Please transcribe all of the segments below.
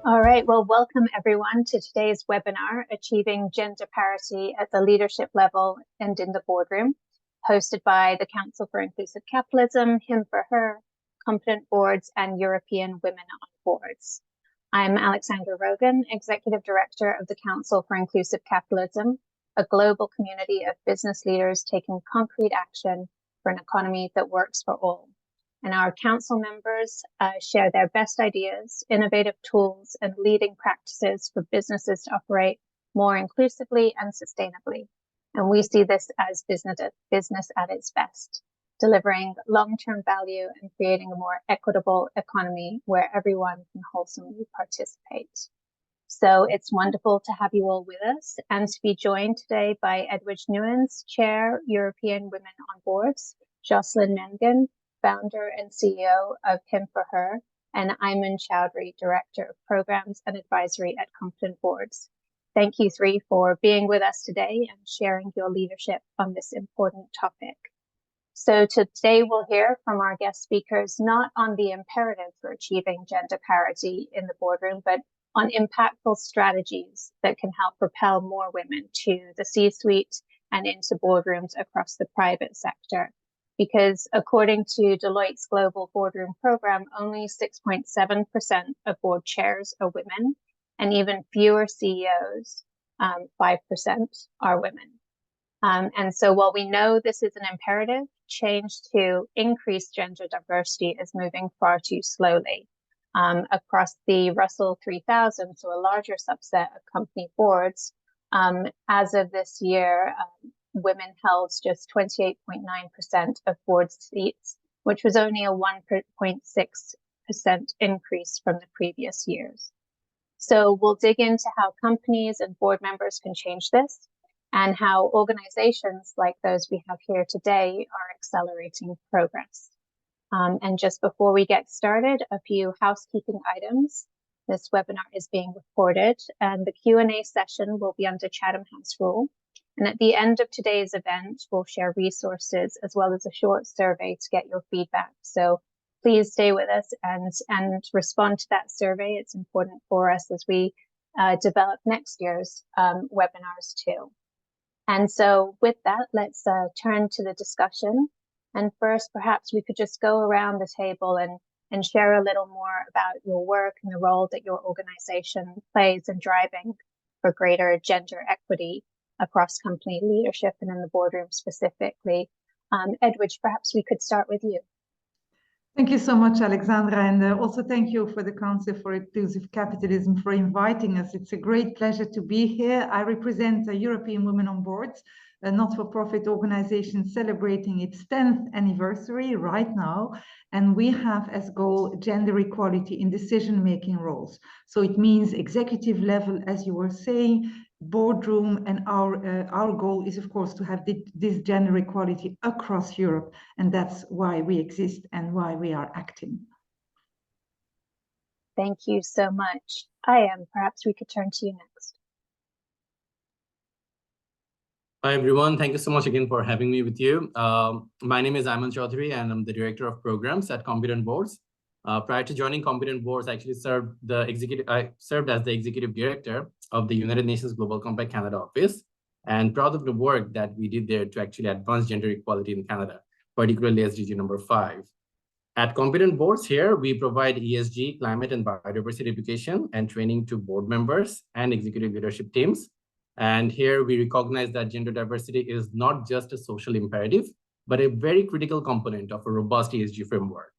All right, well, welcome everyone to today's webinar, Achieving Gender Parity at the Leadership Level and in the Boardroom, hosted by the Council for Inclusive Capitalism, Him for Her, Competent Boards, and European Women on Boards. I'm Alexandra Rogan, Executive Director of the Council for Inclusive Capitalism, a global community of business leaders taking concrete action for an economy that works for all. And our council members share their best ideas, innovative tools, and leading practices for businesses to operate more inclusively and sustainably. And we see this as business at its best, delivering long-term value and creating a more equitable economy where everyone can wholesomely participate. So it's wonderful to have you all with us and to be joined today by Edwidge Nuens, Chair, European Women on Boards, Jocelyn Mengen, Founder and CEO of Him for Her, and Ayman Chowdhury, Director of Programs and Advisory at Competent Boards. Thank you three for being with us today and sharing your leadership on this important topic. So today we'll hear from our guest speakers not on the imperative for achieving gender parity in the boardroom, but on impactful strategies that can help propel more women to the C-suite and into boardrooms across the private sector. Because according to Deloitte's Global Boardroom Program, only 6.7% of board chairs are women, and even fewer CEOs, 5% are women. And so while we know this is an imperative, change to increase gender diversity is moving far too slowly. Across the Russell 3000, so a larger subset of company boards, as of this year, women held just 28.9% of board seats, which was only a 1.6% increase from the previous years. So we'll dig into how companies and board members can change this and how organizations like those we have here today are accelerating progress. And just before we get started, a few housekeeping items. This webinar is being recorded and the Q&A session will be under Chatham House rule. And at the end of today's event, we'll share resources as well as a short survey to get your feedback. So please stay with us and respond to that survey. It's important for us as we develop next year's webinars too. And so with that, let's turn to the discussion. And first, perhaps we could just go around the table and share a little more about your work and the role that your organization plays in driving for greater gender equity across company leadership and in the boardroom specifically. Edwidge, perhaps we could start with you. Thank you so much, Alexandra, and also thank you for the Council for Inclusive Capitalism for inviting us. It's a great pleasure to be here. I represent European Women on Boards, a not-for-profit organization celebrating its 10th anniversary right now, and we have as goal gender equality in decision-making roles. So it means executive level, as you were saying, boardroom, and our goal is, of course, to have this gender equality across Europe, and that's why we exist and why we are acting. Thank you so much. Perhaps we could turn to you next. Hi, everyone. Thank you so much again for having me with you. My name is Ayman Chowdhury, and I'm the Director of Programs at Competent Boards. Prior to joining Competent Boards, I actually served as the Executive Director of the United Nations Global Compact Canada office, and proud of the work that we did there to actually advance gender equality in Canada, particularly SDG number 5. At Competent Boards here, we provide ESG, climate and biodiversity education and training to board members and executive leadership teams. And here we recognize that gender diversity is not just a social imperative, but a very critical component of a robust ESG framework.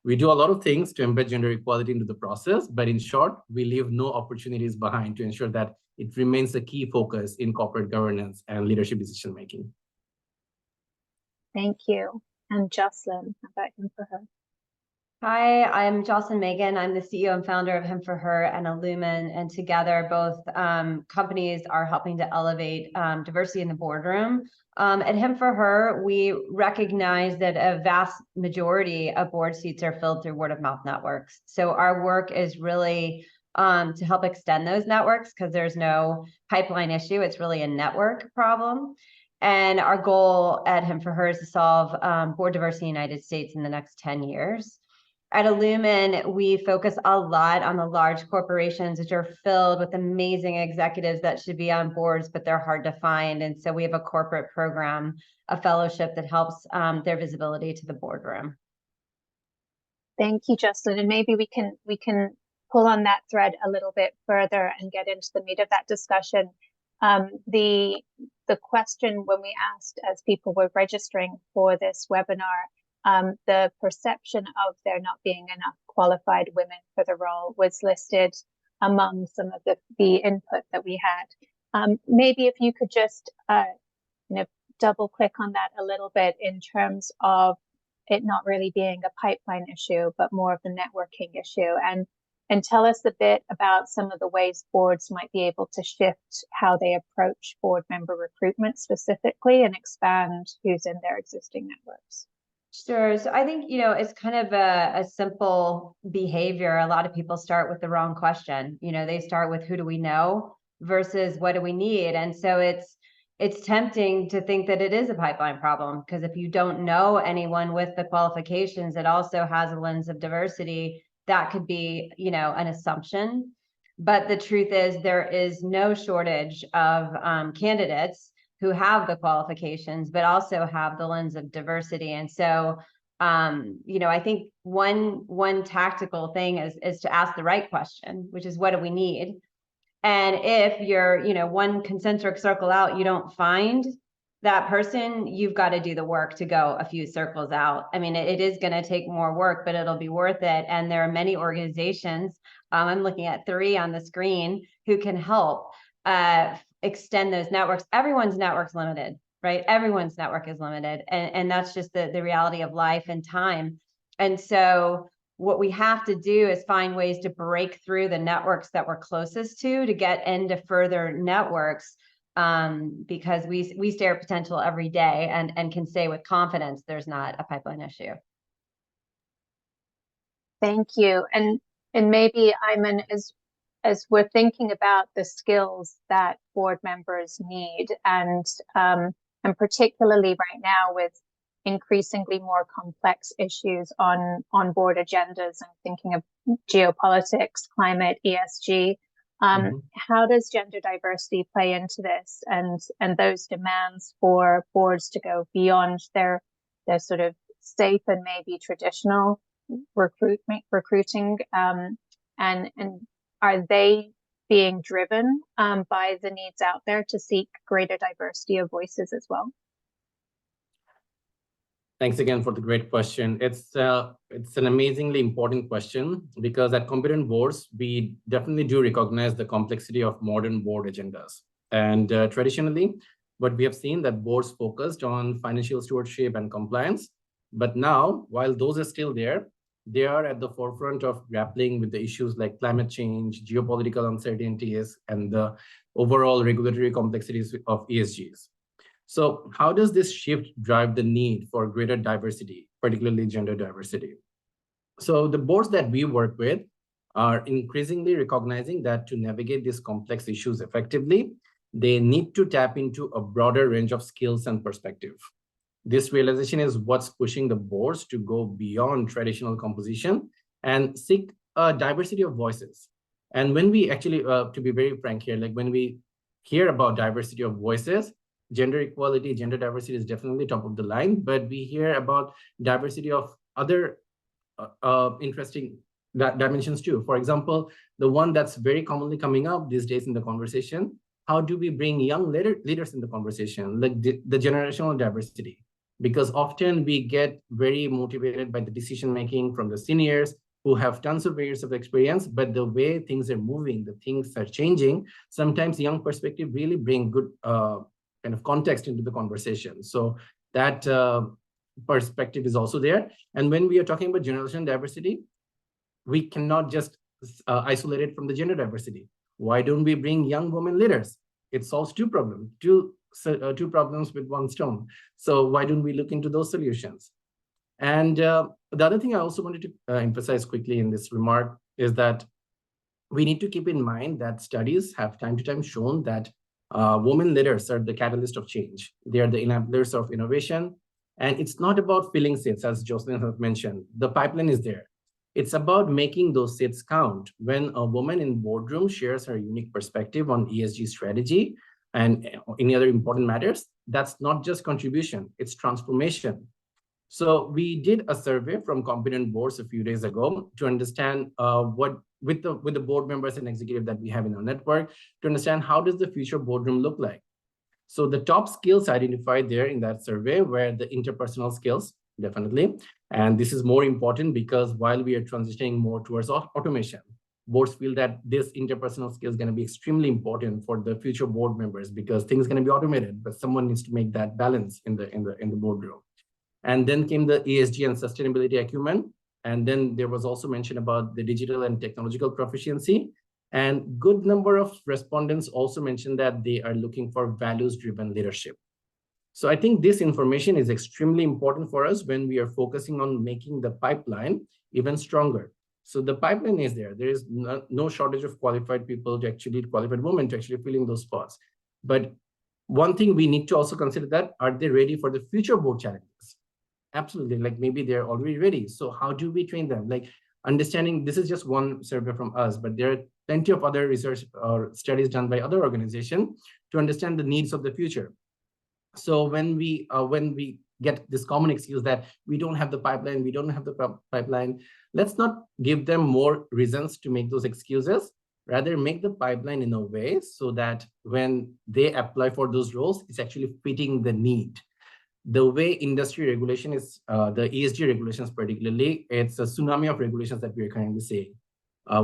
We do a lot of things to embed gender equality into the process, but in short, we leave no opportunities behind to ensure that it remains a key focus in corporate governance and leadership decision-making. Thank you. And Jocelyn, how about Him for Her? Hi, I'm Jocelyn Megan. I'm the CEO and founder of Him for Her and Illumin, and together both companies are helping to elevate diversity in the boardroom. At Him for Her, we recognize that a vast majority of board seats are filled through word of mouth networks. So our work is really to help extend those networks because there's no pipeline issue. It's really a network problem. And our goal at Him for Her is to solve board diversity in the United States in the next 10 years. At Illumin, we focus a lot on the large corporations, which are filled with amazing executives that should be on boards, but they're hard to find. And so we have a corporate program, a fellowship that helps their visibility to the boardroom. Thank you, Jocelyn. And maybe we can pull on that thread a little bit further and get into the meat of that discussion. The question when we asked as people were registering for this webinar, the perception of there not being enough qualified women for the role was listed among some of the input that we had. Maybe if you could just double click on that a little bit in terms of it not really being a pipeline issue, but more of a networking issue, and tell us a bit about some of the ways boards might be able to shift how they approach board member recruitment specifically and expand who's in their existing networks. Sure. So I think, it's kind of a simple behavior. A lot of people start with the wrong question. They start with who do we know versus what do we need? And so it's tempting to think that it is a pipeline problem, because if you don't know anyone with the qualifications that also has a lens of diversity, that could be, an assumption. But the truth is there is no shortage of candidates who have the qualifications, but also have the lens of diversity. And so, I think one tactical thing is to ask the right question, which is what do we need? And if you're, one concentric circle out, you don't find that person, you've got to do the work to go a few circles out. I mean, it is going to take more work, but it'll be worth it. And there are many organizations, I'm looking at 3 on the screen, who can help extend those networks. Everyone's network's limited, right? Everyone's network is limited. And that's just the reality of life and time. And so what we have to do is find ways to break through the networks that we're closest to get into further networks, because we stare at potential every day and can say with confidence there's not a pipeline issue. Thank you. And maybe, Ayman, as we're thinking about the skills that board members need, and particularly right now with increasingly more complex issues on board agendas, and thinking of geopolitics, climate, ESG, how does gender diversity play into this, and those demands for boards to go beyond their sort of safe and maybe traditional recruiting, and are they being driven by the needs out there to seek greater diversity of voices as well? Thanks again for the great question. It's an amazingly important question, because at Competent Boards, we definitely do recognize the complexity of modern board agendas. And traditionally, what we have seen that boards focused on financial stewardship and compliance. But now, while those are still there, they are at the forefront of grappling with the issues like climate change, geopolitical uncertainties, and the overall regulatory complexities of ESGs. So how does this shift drive the need for greater diversity, particularly gender diversity? So the boards that we work with are increasingly recognizing that to navigate these complex issues effectively, they need to tap into a broader range of skills and perspective. This realization is what's pushing the boards to go beyond traditional composition and seek a diversity of voices. And when we actually, to be very frank here, like when we hear about diversity of voices, gender equality, gender diversity is definitely top of the line, but we hear about diversity of other interesting dimensions too. For example, the one that's very commonly coming up these days in the conversation, how do we bring young leaders in the conversation, like the generational diversity? Because often we get very motivated by the decision-making from the seniors who have tons of years of experience, but the way things are moving, the things are changing, sometimes young perspective really bring good kind of context into the conversation. So that perspective is also there. And when we are talking about generational diversity, we cannot just isolate it from the gender diversity. Why don't we bring young women leaders? It solves two problems with one stone. So why don't we look into those solutions? And the other thing I also wanted to emphasize quickly in this remark is that we need to keep in mind that studies have time to time shown that women leaders are the catalyst of change. They are the enablers of innovation. And it's not about filling seats, as Jocelyn has mentioned. The pipeline is there. It's about making those seats count. When a woman in boardroom shares her unique perspective on ESG strategy and any other important matters, that's not just contribution, it's transformation. So we did a survey from competent boards a few days ago to understand with the board members and executive that we have in our network, to understand how does the future boardroom look like. So the top skills identified there in that survey were the interpersonal skills, definitely. And this is more important because while we are transitioning more towards automation, boards feel that this interpersonal skill is going to be extremely important for the future board members because things are going to be automated, but someone needs to make that balance in the boardroom. And then came the ESG and sustainability acumen. And then there was also mention about the digital and technological proficiency. And good number of respondents also mentioned that they are looking for values-driven leadership. So I think this information is extremely important for us when we are focusing on making the pipeline even stronger. So the pipeline is there. There is no shortage of qualified people to actually, qualified women to actually fill in those spots. But one thing we need to also consider that, are they ready for the future board challenges? Absolutely, like maybe they're already ready. So how do we train them? Like understanding, this is just one survey from us, but there are plenty of other research or studies done by other organizations to understand the needs of the future. So when we get this common excuse that we don't have the pipeline, we don't have the pipeline, let's not give them more reasons to make those excuses. Rather, make the pipeline in a way so that when they apply for those roles, it's actually fitting the need. The way industry regulation is, the ESG regulations particularly, it's a tsunami of regulations that we are currently seeing.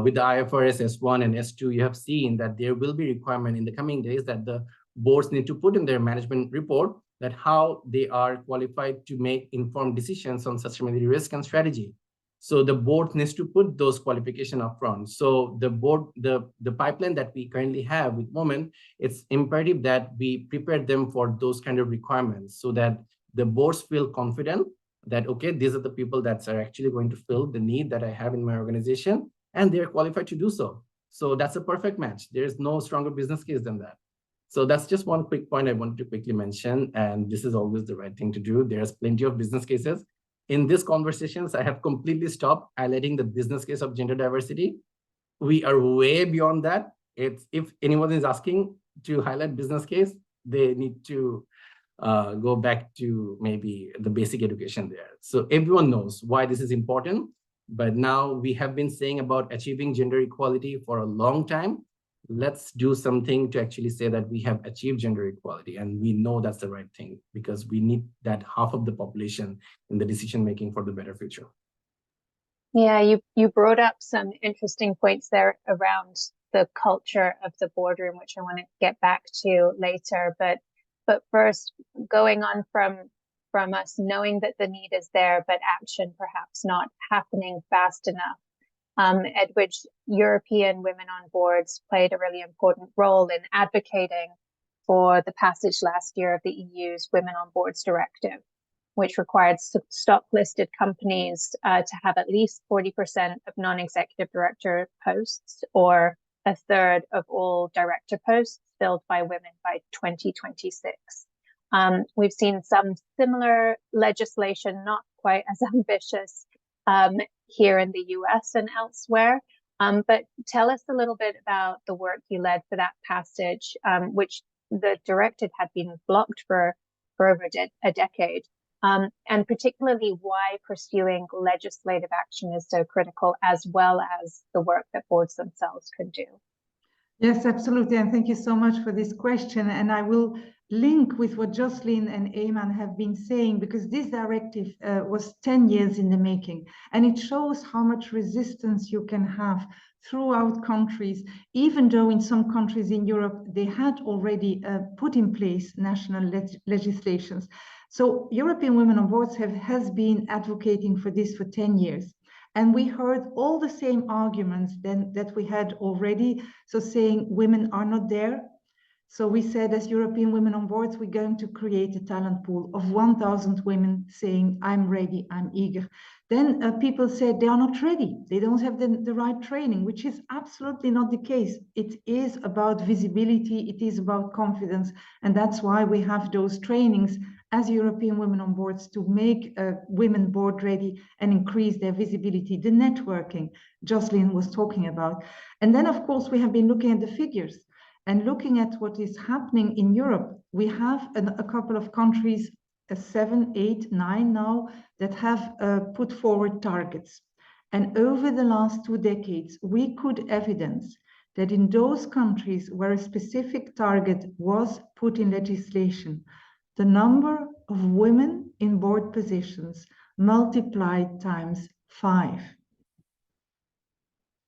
With the IFRS S1 and S2, you have seen that there will be requirement in the coming days that the boards need to put in their management report that how they are qualified to make informed decisions on sustainability risk and strategy. So the board needs to put those qualifications up front. So the board, the pipeline that we currently have with women, it's imperative that we prepare them for those kind of requirements so that the boards feel confident that, okay, these are the people that are actually going to fill the need that I have in my organization, and they're qualified to do so. So that's a perfect match. There's no stronger business case than that. So that's just one quick point I wanted to quickly mention, and this is always the right thing to do. There's plenty of business cases. In these conversations, I have completely stopped highlighting the business case of gender diversity. We are way beyond that. If anyone is asking to highlight business case, they need to go back to maybe the basic education there. So everyone knows why this is important, but now we have been saying about achieving gender equality for a long time. Let's do something to actually say that we have achieved gender equality, and we know that's the right thing because we need that half of the population in the decision making for the better future. Yeah, you brought up some interesting points there around the culture of the boardroom, which I want to get back to later. But first, going on from us knowing that the need is there, but action perhaps not happening fast enough, at which European women on boards played a really important role in advocating for the passage last year of the EU's Women on Boards Directive, which required stock-listed companies to have at least 40% of non-executive director posts or a third of all director posts filled by women by 2026. We've seen some similar legislation, not quite as ambitious, here in the US and elsewhere. But tell us a little bit about the work you led for that passage, which the directive had been blocked for over a decade, and particularly why pursuing legislative action is so critical, as well as the work that boards themselves could do. Yes, absolutely. And thank you so much for this question. And I will link with what Jocelyn and Ayman have been saying, because this directive was 10 years in the making, and it shows how much resistance you can have throughout countries, even though in some countries in Europe, they had already put in place national legislations. So European Women on Boards has been advocating for this for 10 years. And we heard all the same arguments that we had already. So saying women are not there. So we said, as European Women on Boards, we're going to create a talent pool of 1,000 women saying, I'm ready, I'm eager. Then people said they are not ready. They don't have the right training, which is absolutely not the case. It is about visibility. It is about confidence. And that's why we have those trainings as European Women on Boards to make women board ready and increase their visibility, the networking Jocelyn was talking about. And then, of course, we have been looking at the figures and looking at what is happening in Europe. We have a couple of countries, 7, 8, 9 now, that have put forward targets. And over the last 2 decades, we could evidence that in those countries where a specific target was put in legislation, the number of women in board positions multiplied times 5.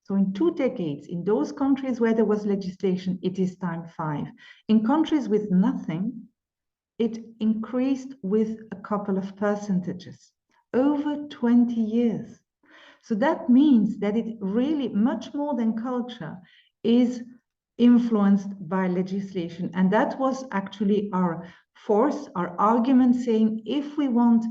So in 2 decades, in those countries where there was legislation, it is times 5. In countries with nothing, it increased with a couple of percentages over 20 years. So that means that it really, much more than culture, is influenced by legislation. And that was actually our force, our argument, saying if we want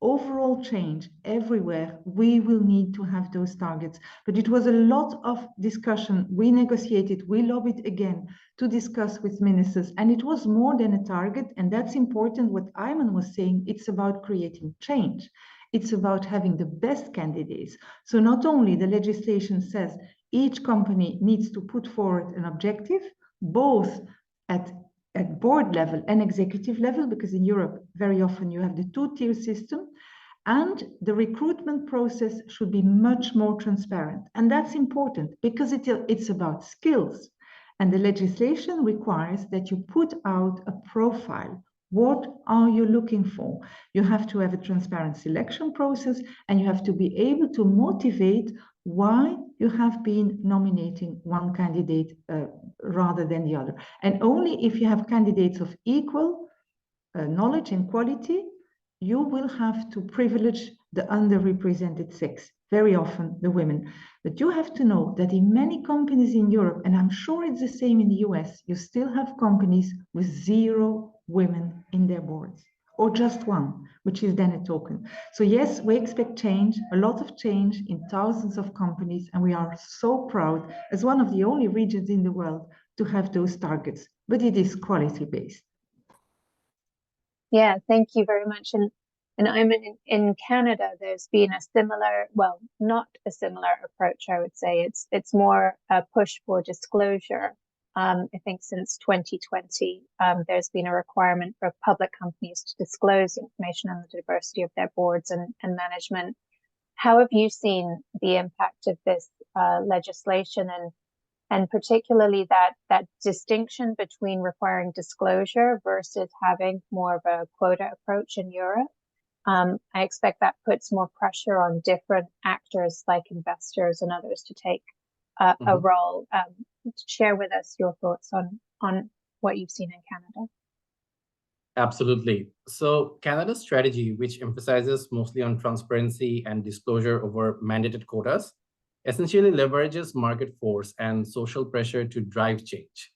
overall change everywhere, we will need to have those targets. But it was a lot of discussion. We negotiated, we lobbied again to discuss with ministers, and it was more than a target. And that's important. What Ayman was saying, it's about creating change. It's about having the best candidates. So not only the legislation says each company needs to put forward an objective, both at board level and executive level, because in Europe, very often you have the 2-tier system, and the recruitment process should be much more transparent. And that's important because it's about skills. And the legislation requires that you put out a profile. What are you looking for? You have to have a transparent selection process, and you have to be able to motivate why you have been nominating one candidate rather than the other. And only if you have candidates of equal knowledge and quality, you will have to privilege the underrepresented sex, very often the women. But you have to know that in many companies in Europe, and I'm sure it's the same in the US, you still have companies with 0 women in their boards, or just 1, which is then a token. So yes, we expect change, a lot of change in thousands of companies, and we are so proud as one of the only regions in the world to have those targets, but it is quality-based. Yeah, thank you very much. And I'm in Canada, there's been a similar, well, not a similar approach, I would say. It's more a push for disclosure. I think since 2020, there's been a requirement for public companies to disclose information on the diversity of their boards and management. How have you seen the impact of this legislation, and particularly that distinction between requiring disclosure versus having more of a quota approach in Europe? I expect that puts more pressure on different actors like investors and others to take a role. Share with us your thoughts on what you've seen in Canada. Absolutely. So Canada's strategy, which emphasizes mostly on transparency and disclosure over mandated quotas, essentially leverages market force and social pressure to drive change.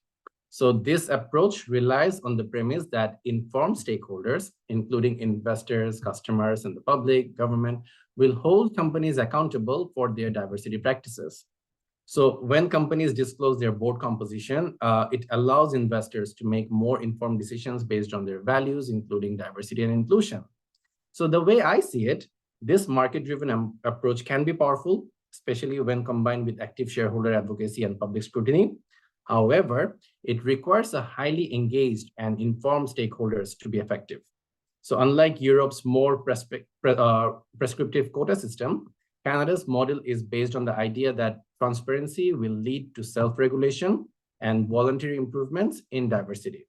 So this approach relies on the premise that informed stakeholders, including investors, customers, and the public, government, will hold companies accountable for their diversity practices. So when companies disclose their board composition, it allows investors to make more informed decisions based on their values, including diversity and inclusion. So the way I see it, this market-driven approach can be powerful, especially when combined with active shareholder advocacy and public scrutiny. However, it requires a highly engaged and informed stakeholders to be effective. So unlike Europe's more prescriptive quota system, Canada's model is based on the idea that transparency will lead to self-regulation and voluntary improvements in diversity.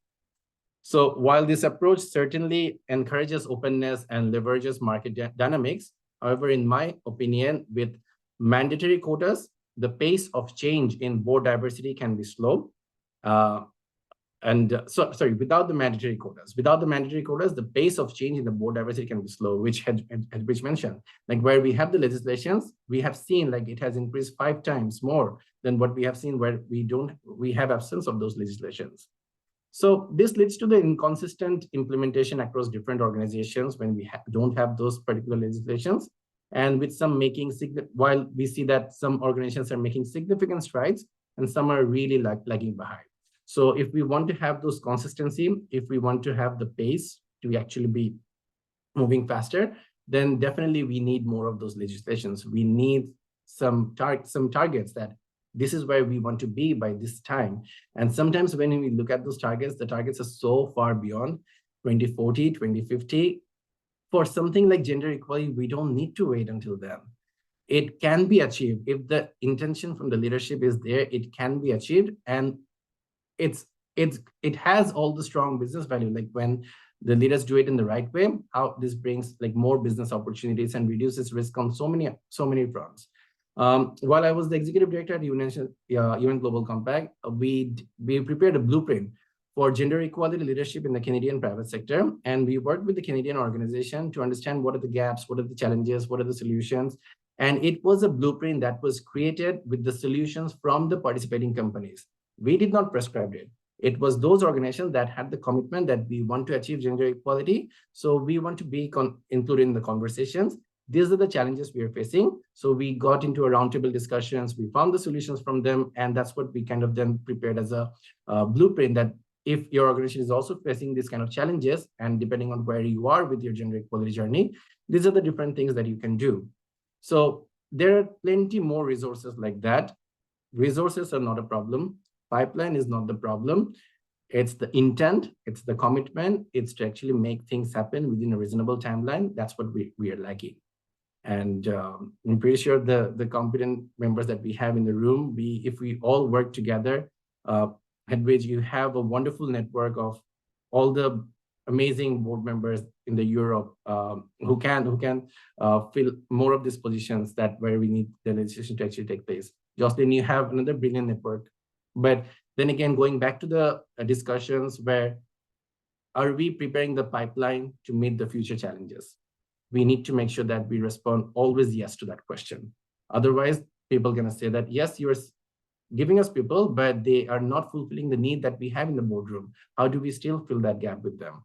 So while this approach certainly encourages openness and leverages market dynamics, however, in my opinion, with mandatory quotas, the pace of change in board diversity can be slow. Without the mandatory quotas, the pace of change in the board diversity can be slow, which Hedwig mentioned. Like where we have the legislations, we have seen like it has increased 5 times more than what we have seen where we have absence of those legislations. So this leads to the inconsistent implementation across different organizations when we don't have those particular legislations. And with some while we see that some organizations are making significant strides and some are really lagging behind. So if we want to have those consistency, if we want to have the pace to actually be moving faster, then definitely we need more of those legislations. We need some targets that this is where we want to be by this time. And sometimes when we look at those targets, the targets are so far beyond 2040, 2050. For something like gender equality, we don't need to wait until then. It can be achieved. If the intention from the leadership is there, it can be achieved. And it has all the strong business value. Like when the leaders do it in the right way, how this brings like more business opportunities and reduces risk on so many fronts. While I was the executive director at UN Global Compact, we prepared a blueprint for gender equality leadership in the Canadian private sector. And we worked with the Canadian organization to understand what are the gaps, what are the challenges, what are the solutions. And it was a blueprint that was created with the solutions from the participating companies. We did not prescribe it. It was those organizations that had the commitment that we want to achieve gender equality. So we want to be included in the conversations. These are the challenges we are facing. So we got into a roundtable discussions. We found the solutions from them. And that's what we kind of then prepared as a blueprint that if your organization is also facing these kind of challenges, and depending on where you are with your gender equality journey, these are the different things that you can do. So there are plenty more resources like that. Resources are not a problem. Pipeline is not the problem. It's the intent, it's the commitment, it's to actually make things happen within a reasonable timeline. That's what we are lacking. And I'm pretty sure the competent members that we have in the room, if we all work together, at which you have a wonderful network of all the amazing board members in the Europe who can fill more of these positions where we need the legislation to actually take place. Jocelyn, you have another brilliant network. But then again, going back to the discussions where are we preparing the pipeline to meet the future challenges? We need to make sure that we respond always yes to that question. Otherwise, people are going to say that, yes, you're giving us people, but they are not fulfilling the need that we have in the boardroom. How do we still fill that gap with them?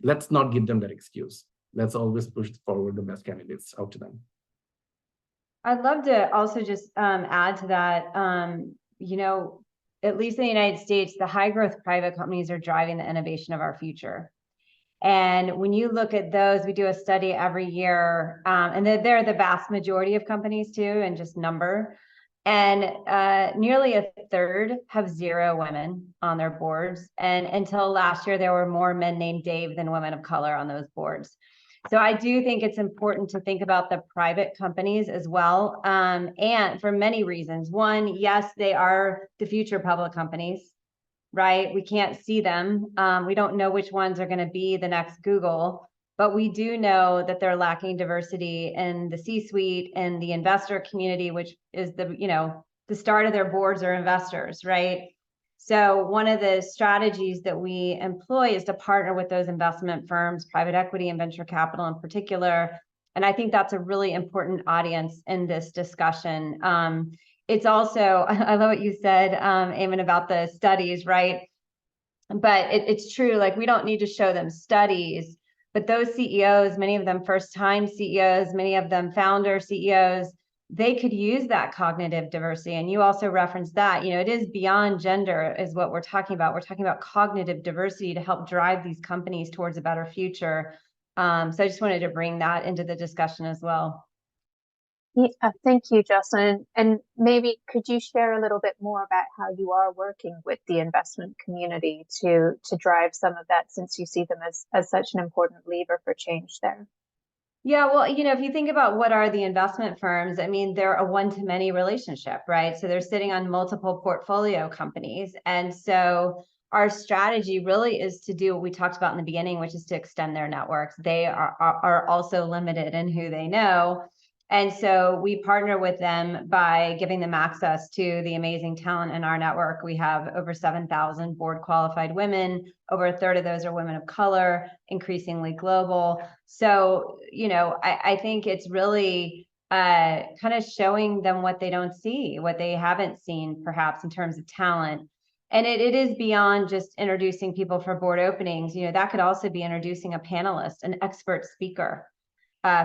Let's not give them that excuse. Let's always push forward the best candidates out to them. I'd love to also just add to that, at least in the United States, the high growth private companies are driving the innovation of our future. And when you look at those, we do a study every year, and they're the vast majority of companies too, and just number. And nearly a third have 0 women on their boards. And until last year, there were more men named Dave than women of color on those boards. So I do think it's important to think about the private companies as well. And for many reasons. One, yes, they are the future public companies, right? We can't see them. We don't know which ones are going to be the next Google, but we do know that they're lacking diversity in the C-suite and the investor community, which is the start of their boards are investors, right? So one of the strategies that we employ is to partner with those investment firms, private equity and venture capital in particular. And I think that's a really important audience in this discussion. It's also, I love what you said, Eamon, about the studies, right? But it's true, like we don't need to show them studies, but those CEOs, many of them first-time CEOs, many of them founder CEOs, they could use that cognitive diversity. And you also referenced that, it is beyond gender is what we're talking about. We're talking about cognitive diversity to help drive these companies towards a better future. So I just wanted to bring that into the discussion as well. Yeah, thank you, Jocelyn. And maybe could you share a little bit more about how you are working with the investment community to drive some of that, since you see them as such an important lever for change there? Yeah, well, if you think about what are the investment firms, I mean, they're a one-to-many relationship, right? So they're sitting on multiple portfolio companies. And so our strategy really is to do what we talked about in the beginning, which is to extend their networks. They are also limited in who they know. And so we partner with them by giving them access to the amazing talent in our network. We have over 7,000 board qualified women. Over a third of those are women of color, increasingly global. So, I think it's really kind of showing them what they don't see, what they haven't seen, perhaps in terms of talent. And it is beyond just introducing people for board openings. That could also be introducing a panelist, an expert speaker.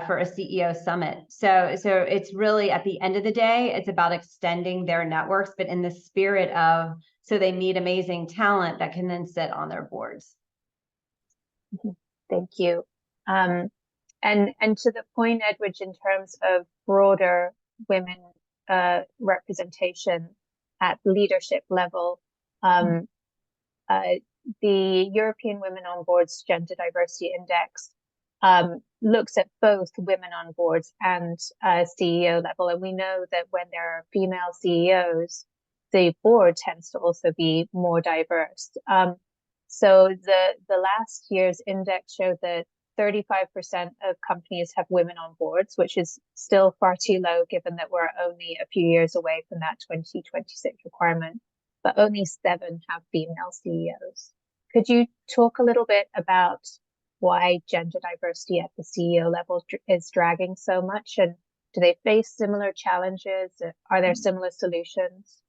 For a CEO summit. So it's really, at the end of the day, it's about extending their networks, but in the spirit of, so they meet amazing talent that can then sit on their boards. Thank you. And to the point, Edwidge, in terms of broader women representation at leadership level, the European Women on Boards Gender Diversity Index looks at both women on boards and CEO level. And we know that when there are female CEOs, the board tends to also be more diverse. So the last year's index showed that 35% of companies have women on boards, which is still far too low given that we're only a few years away from that 2026 requirement, but only 7 have female CEOs. Could you talk a little bit about why gender diversity at the CEO level is dragging so much, and do they face similar challenges? Are there similar solutions?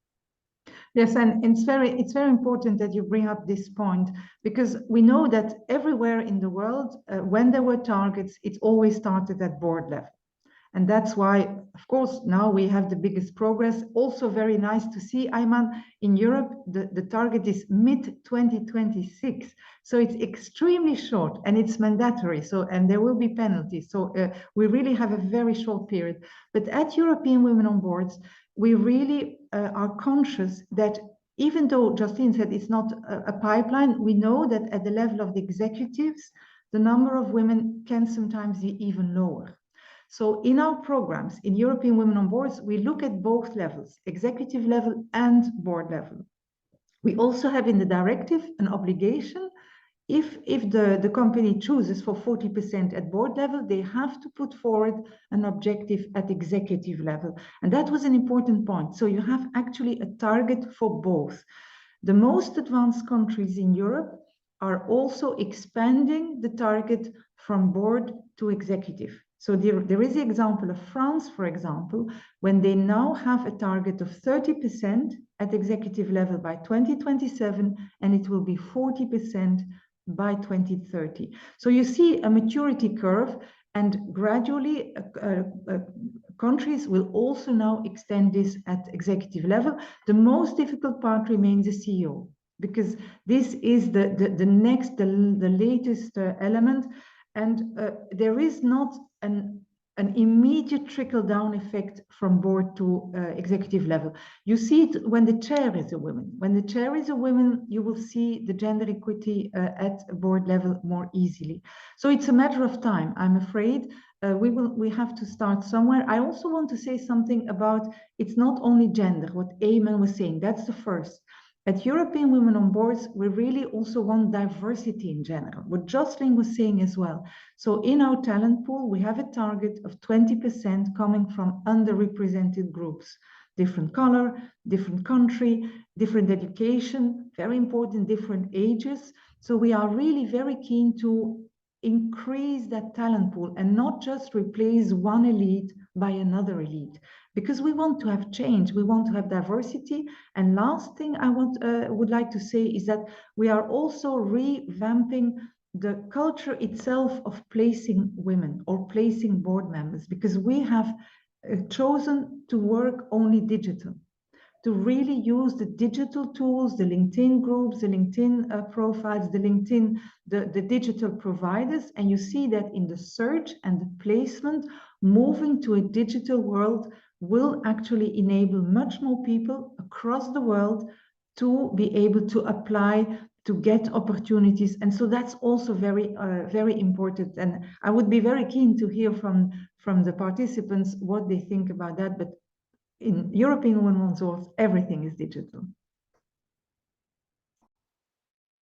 Yes, and it's very important that you bring up this point, because we know that everywhere in the world, when there were targets, it always started at board level. And that's why, of course, now we have the biggest progress. Also very nice to see, Ayman, in Europe, the target is mid-2026. So it's extremely short and it's mandatory. So, and there will be penalties. So we really have a very short period. But at European Women on Boards, we really are conscious that even though Justine said it's not a pipeline, we know that at the level of the executives, the number of women can sometimes be even lower. So in our programs, in European Women on Boards, we look at both levels, executive level and board level. We also have in the directive an obligation, if the company chooses for 40% at board level, they have to put forward an objective at executive level. And that was an important point. So you have actually a target for both. The most advanced countries in Europe are also expanding the target from board to executive. So there is the example of France, for example, when they now have a target of 30% at executive level by 2027, and it will be 40% by 2030. So you see a maturity curve, and gradually countries will also now extend this at executive level. The most difficult part remains the CEO, because this is the latest element. And there is not an immediate trickle-down effect from board to executive level. You see it when the chair is a woman. When the chair is a woman, you will see the gender equity at board level more easily. So it's a matter of time, I'm afraid. We have to start somewhere. I also want to say something about, it's not only gender, what Ayman was saying, that's the first. At European Women on Boards, we really also want diversity in general, what Jocelyn was saying as well. So in our talent pool, we have a target of 20% coming from underrepresented groups, different color, different country, different education, very important, different ages. So we are really very keen to increase that talent pool and not just replace one elite by another elite, because we want to have change, we want to have diversity. And last thing I would like to say is that we are also revamping the culture itself of placing women or placing board members, because we have chosen to work only digital, to really use the digital tools, the LinkedIn groups, the LinkedIn profiles, the digital providers. And you see that in the search and the placement, moving to a digital world will actually enable much more people across the world to be able to apply, to get opportunities. And so that's also very, very important. And I would be very keen to hear from the participants what they think about that. But in European Women on Boards, everything is digital.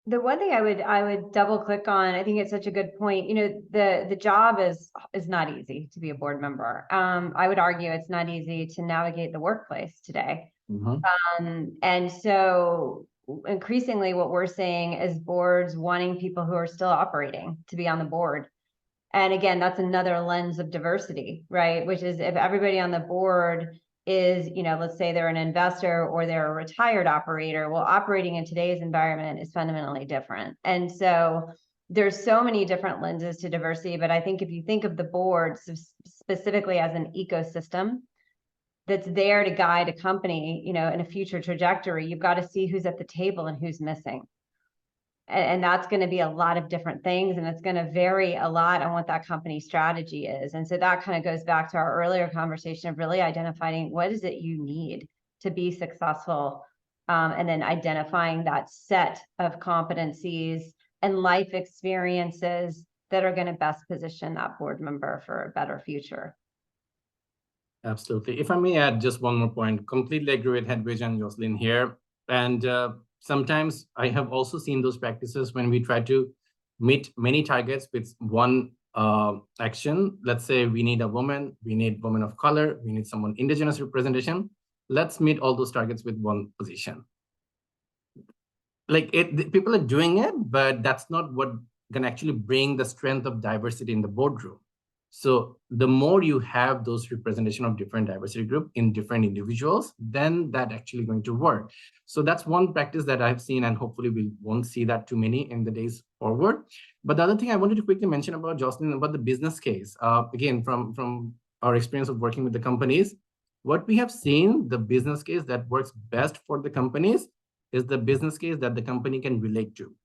The one thing I would double click on, I think it's such a good point. You know, the job is not easy to be a board member. I would argue it's not easy to navigate the workplace today. And so increasingly what we're seeing is boards wanting people who are still operating to be on the board. And again, that's another lens of diversity, right? Which is if everybody on the board is, you know, let's say they're an investor or they're a retired operator, well, operating in today's environment is fundamentally different. And so there's so many different lenses to diversity, but I think if you think of the board specifically as an ecosystem that's there to guide a company, you know, in a future trajectory, you've got to see who's at the table and who's missing. And that's going to be a lot of different things, and it's going to vary a lot on what that company strategy is. And so that kind of goes back to our earlier conversation of really identifying what is it you need to be successful, and then identifying that set of competencies and life experiences that are going to best position that board member for a better future. Absolutely. If I may add just one more point, completely agree with Hedwig and Jocelyn here. And sometimes I have also seen those practices when we try to meet many targets with one action. Let's say we need a woman, we need women of color, we need someone indigenous representation. Let's meet all those targets with one position. Like people are doing it, but that's not what can actually bring the strength of diversity in the boardroom. So the more you have those representation of different diversity group in different individuals, then that actually going to work. So that's one practice that I've seen, and hopefully we won't see that too many in the days forward. But the other thing I wanted to quickly mention about Jocelyn, about the business case, again, from our experience of working with the companies, what we have seen, the business case that works best for the companies is the business case that the company can relate to.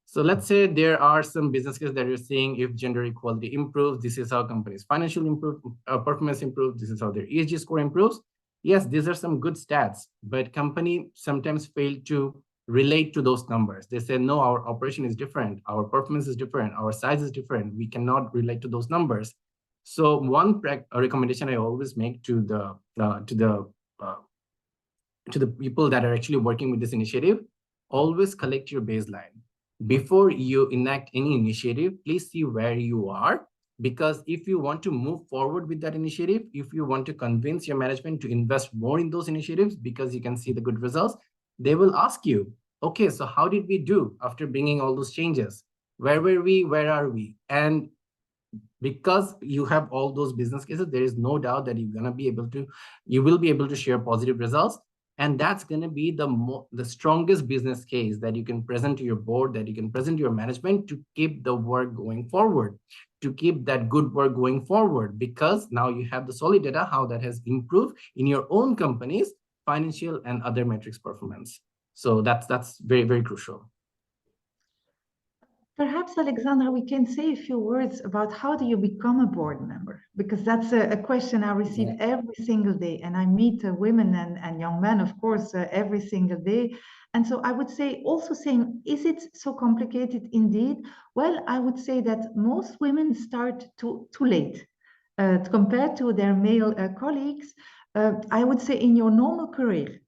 So let's say there are some business cases that you're seeing, if gender equality improves, this is how companies' financial performance improves, this is how their ESG score improves. Yes, these are some good stats, but company sometimes fail to relate to those numbers. They say, no, our operation is different, our performance is different, our size is different, we cannot relate to those numbers. So one recommendation I always make to the people that are actually working with this initiative, always collect your baseline. Before you enact any initiative, please see where you are, because if you want to move forward with that initiative, if you want to convince your management to invest more in those initiatives because you can see the good results, they will ask you, okay, so how did we do after bringing all those changes? Where were we? Where are we? And because you have all those business cases, there is no doubt that you will be able to share positive results. And that's going to be the strongest business case that you can present to your board, that you can present to your management to keep the work going forward, to keep that good work going forward, because now you have the solid data, how that has improved in your own company's financial and other metrics performance. So that's very, very crucial. Perhaps, Alexandra, we can say a few words about how do you become a board member? Because that's a question I receive every single day. And I meet women and young men, of course, every single day. And so I would say, also saying, is it so complicated indeed? Well, I would say that most women start too late compared to their male colleagues. I would say in your normal career,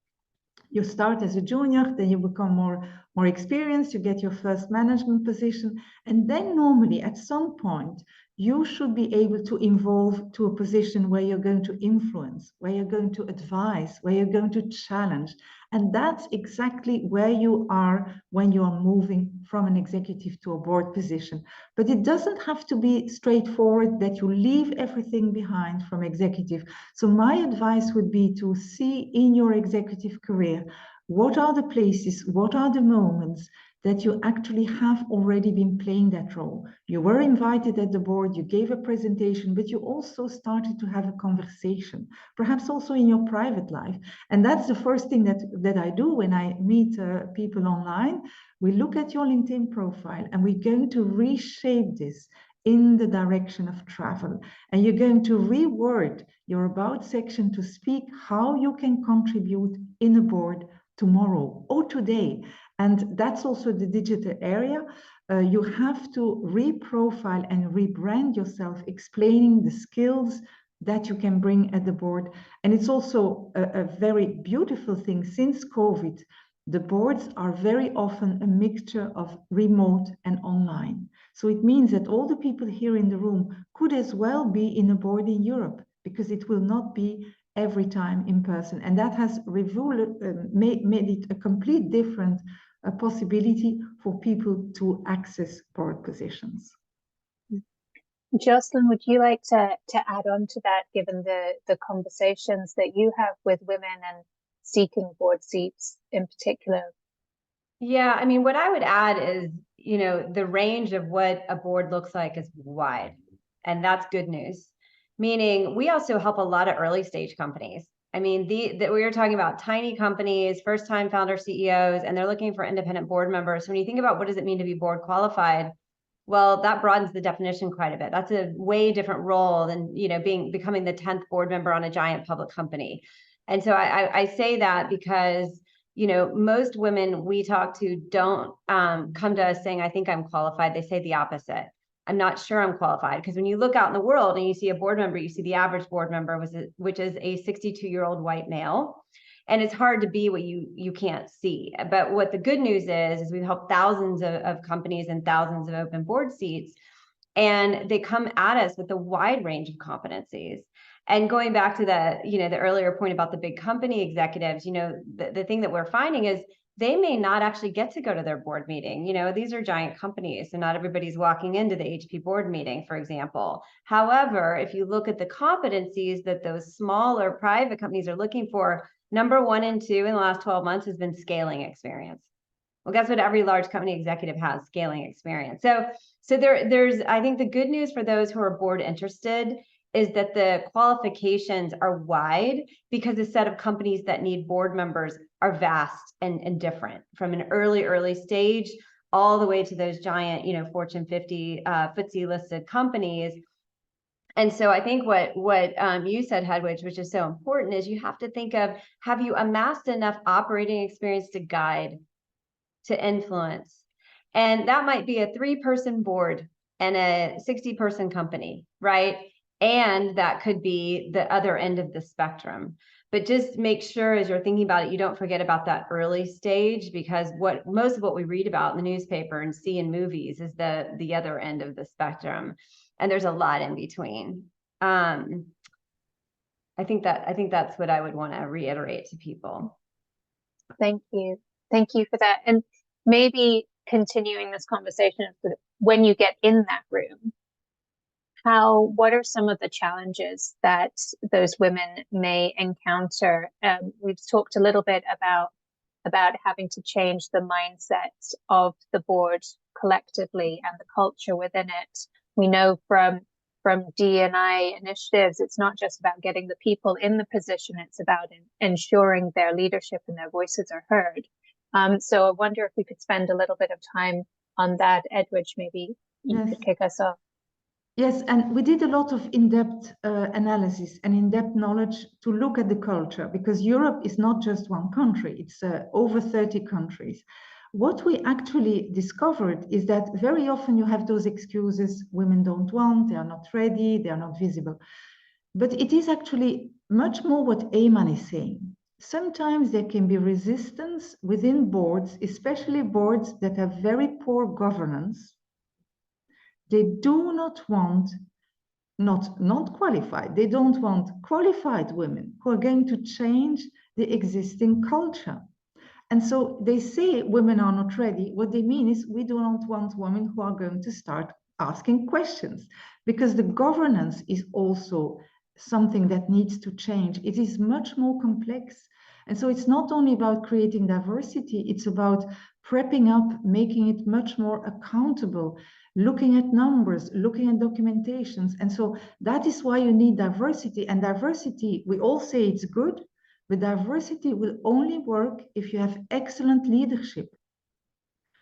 you start as a junior, then you become more experienced, you get your first management position, and then normally at some point you should be able to evolve to a position where you're going to influence, where you're going to advise, where you're going to challenge. And that's exactly where you are when you are moving from an executive to a board position. But it doesn't have to be straightforward that you leave everything behind from executive. So my advice would be to see in your executive career, what are the places, what are the moments that you actually have already been playing that role? You were invited at the board, you gave a presentation, but you also started to have a conversation, perhaps also in your private life. And that's the first thing that I do when I meet people online. We look at your LinkedIn profile and we're going to reshape this in the direction of travel. And you're going to reword your about section to speak how you can contribute in a board tomorrow or today. And that's also the digital area. You have to reprofile and rebrand yourself, explaining the skills that you can bring at the board. And it's also a very beautiful thing. Since COVID, the boards are very often a mixture of remote and online. So it means that all the people here in the room could as well be in a board in Europe, because it will not be every time in person. And that has made it a complete different possibility for people to access board positions. Jocelyn, would you like to add on to that, given the conversations that you have with women and seeking board seats in particular? Yeah, I mean, what I would add is, the range of what a board looks like is wide, and that's good news. Meaning we also help a lot of early stage companies. I mean, we were talking about tiny companies, first-time founder CEOs, and they're looking for independent board members. So when you think about what does it mean to be board qualified, well, that broadens the definition quite a bit. That's a way different role than, you know, becoming the 10th board member on a giant public company. And so I say that because, you know, most women we talk to don't come to us saying, I think I'm qualified. They say the opposite. I'm not sure I'm qualified. Because when you look out in the world and you see a board member, you see the average board member, which is a 62-year-old white male. And it's hard to be what you can't see. But what the good news is we've helped thousands of companies and thousands of open board seats. And they come at us with a wide range of competencies. And going back to the earlier point about the big company executives, the thing that we're finding is they may not actually get to go to their board meeting. These are giant companies, so not everybody's walking into the HP board meeting, for example. However, if you look at the competencies that those smaller private companies are looking for, number 1 and 2 in the last 12 months has been scaling experience. Well, guess what every large company executive has? Scaling experience. So there's, I think the good news for those who are board interested is that the qualifications are wide because the set of companies that need board members are vast and different, from an early stage all the way to those giant, Fortune 50 FTSE listed companies. And so I think what you said, Hedwig, which is so important, is you have to think of, have you amassed enough operating experience to guide, to influence? And that might be a 3-person board and a 60-person company, right? And that could be the other end of the spectrum. But just make sure as you're thinking about it, you don't forget about that early stage, because most of what we read about in the newspaper and see in movies is the other end of the spectrum. And there's a lot in between. I think that's what I would want to reiterate to people. Thank you. Thank you for that. And maybe continuing this conversation, when you get in that room, what are some of the challenges that those women may encounter? We've talked a little bit about having to change the mindset of the board collectively and the culture within it. We know from D&I initiatives, it's not just about getting the people in the position, it's about ensuring their leadership and their voices are heard. So I wonder if we could spend a little bit of time on that. Edwidge, maybe you could kick us off. Yes, and we did a lot of in-depth analysis and in-depth knowledge to look at the culture, because Europe is not just one country, it's over 30 countries. What we actually discovered is that very often you have those excuses: women don't want, they are not ready, they are not visible. But it is actually much more what Ayman is saying. Sometimes there can be resistance within boards, especially boards that have very poor governance. They do not want not qualified. They don't want qualified women who are going to change the existing culture. And so they say women are not ready. What they mean is we do not want women who are going to start asking questions, because the governance is also something that needs to change. It is much more complex. And so it's not only about creating diversity, it's about prepping up, making it much more accountable, looking at numbers, looking at documentations. And so that is why you need diversity. And diversity, we all say it's good, but diversity will only work if you have excellent leadership.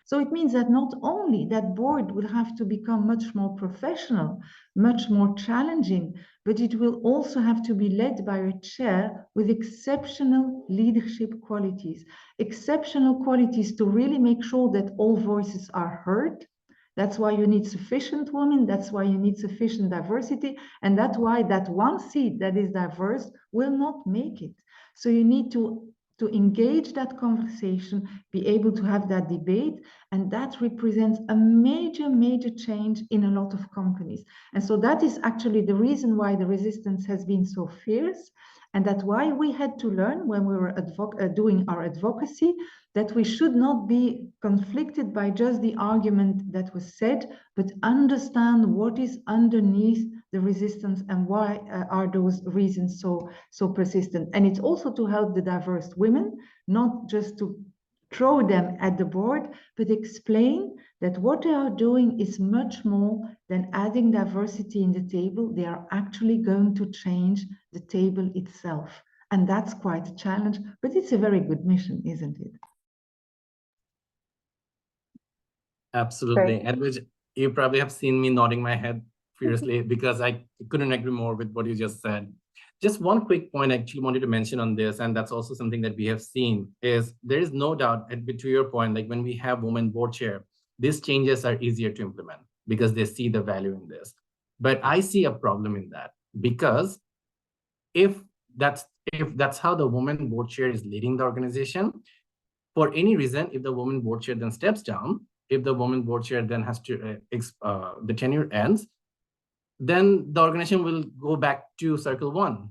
So it means that not only that board will have to become much more professional, much more challenging, but it will also have to be led by a chair with exceptional leadership qualities to really make sure that all voices are heard. That's why you need sufficient women. That's why you need sufficient diversity. And that's why that one seat that is diverse will not make it. So you need to engage that conversation, be able to have that debate, and that represents a major change in a lot of companies. And so that is actually the reason why the resistance has been so fierce, and that's why we had to learn when we were doing our advocacy that we should not be conflicted by just the argument that was said, but understand what is underneath the resistance and why are those reasons so persistent. And it's also to help the diverse women, not just to throw them at the board, but explain that what they are doing is much more than adding diversity in the table. They are actually going to change the table itself. And that's quite a challenge, but it's a very good mission, isn't it? Absolutely. Edwidge, you probably have seen me nodding my head furiously because I couldn't agree more with what you just said. Just one quick point I actually wanted to mention on this, and that's also something that we have seen, is there is no doubt, Edwidge, to your point, like when we have women board chair, these changes are easier to implement because they see the value in this. But I see a problem in that, because if that's how the woman board chair is leading the organization, for any reason, if the woman board chair then steps down, if the woman board chair then has to, the tenure ends, then the organization will go back to circle one.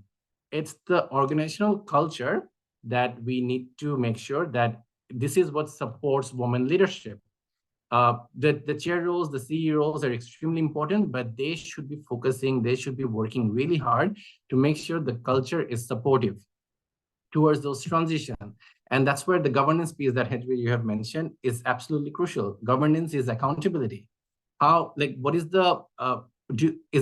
It's the organizational culture that we need to make sure that this is what supports women leadership. The chair roles, the CEO roles are extremely important, but they should be focusing, they should be working really hard to make sure the culture is supportive towards those transitions. And that's where the governance piece that Hedwig you have mentioned is absolutely crucial. Governance is accountability. How, like, what is the,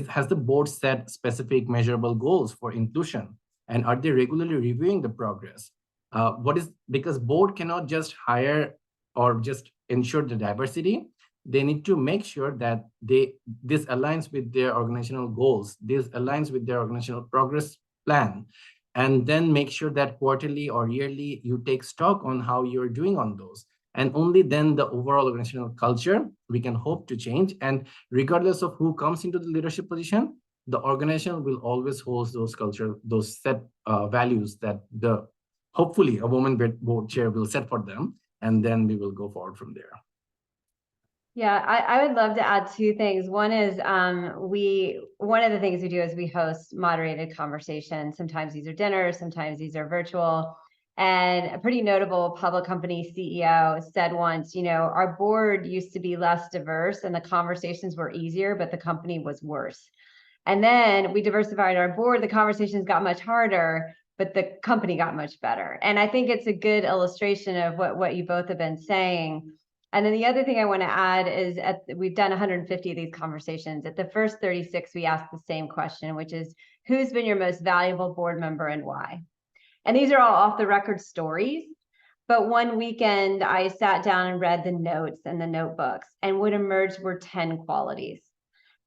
has the board set specific measurable goals for inclusion? And are they regularly reviewing the progress? Because board cannot just hire or just ensure the diversity. They need to make sure that this aligns with their organizational goals. This aligns with their organizational progress plan. And then make sure that quarterly or yearly you take stock on how you're doing on those. And only then the overall organizational culture we can hope to change. And regardless of who comes into the leadership position, the organization will always hold those set values that hopefully a woman board chair will set for them. And then we will go forward from there. Yeah, I would love to add two things. One is one of the things we do is we host moderated conversations. Sometimes these are dinners, sometimes these are virtual. And a pretty notable public company CEO said once, our board used to be less diverse and the conversations were easier, but the company was worse. And then we diversified our board, the conversations got much harder, but the company got much better. And I think it's a good illustration of what you both have been saying. And then the other thing I want to add is we've done 150 of these conversations. At the first 36, we asked the same question, which is, who's been your most valuable board member and why? And these are all off the record stories. But one weekend, I sat down and read the notes and the notebooks, and what emerged were 10 qualities.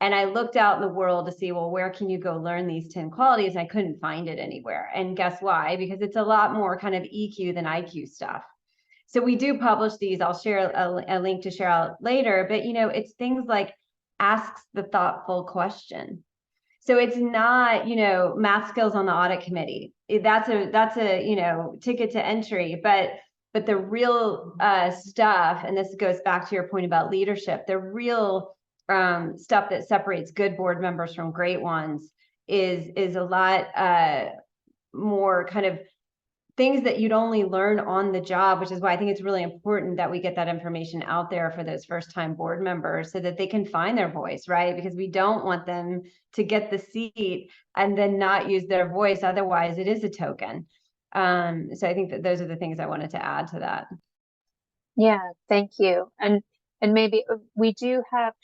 And I looked out in the world to see, well, where can you go learn these 10 qualities? And I couldn't find it anywhere. And guess why? Because it's a lot more kind of EQ than IQ stuff. So we do publish these. I'll share a link to share out later, but it's things like asks the thoughtful question. So it's not, math skills on the audit committee. That's a ticket to entry, but the real stuff, and this goes back to your point about leadership, the real stuff that separates good board members from great ones is a lot more kind of things that you'd only learn on the job, which is why I think it's really important that we get that information out there for those first-time board members so that they can find their voice, right? Because we don't want them to get the seat and then not use their voice. Otherwise, it is a token. So I think that those are the things I wanted to add to that. Yeah, thank you. And maybe we do have